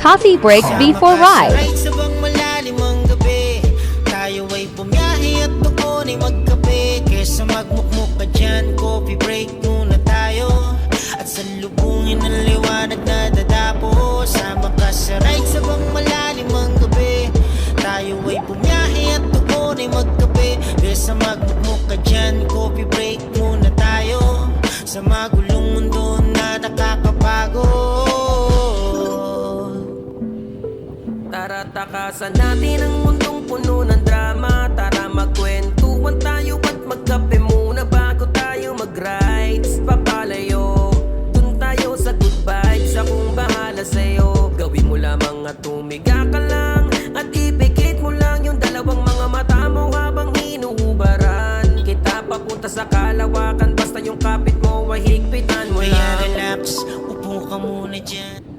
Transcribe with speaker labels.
Speaker 1: Coffee break before ride.
Speaker 2: Sa bang malalim ang gabi, tayo ay bumiyahe at doon ay magkape. Kesa magmukmuk ka dyan, coffee break muna tayo. At salubungin ang liwanag na dadapo. Sama ka sa ride sa bang malalim ang gabi, tayo ay bumiyahe at doon ay magkape. Kesa magmukmuk ka dyan, coffee break muna tayo. Sa magulong mundo na nakakapagod,
Speaker 3: tara takasan natin ang mundong puno ng drama. Tara magkwentuhan tayo at magkape muna bago tayo mag-rides papalayo. Dun tayo sa good vibes, akong bahala sa'yo. Gawin mo lamang at tumiga ka lang, at ipikit mo lang yung dalawang mga mata mo habang hinuhubaran kita papunta sa kalawakan. Basta yung kapit mo ay higpitan mo
Speaker 2: kaya
Speaker 3: lang.
Speaker 2: relax, upo ka muna dyan.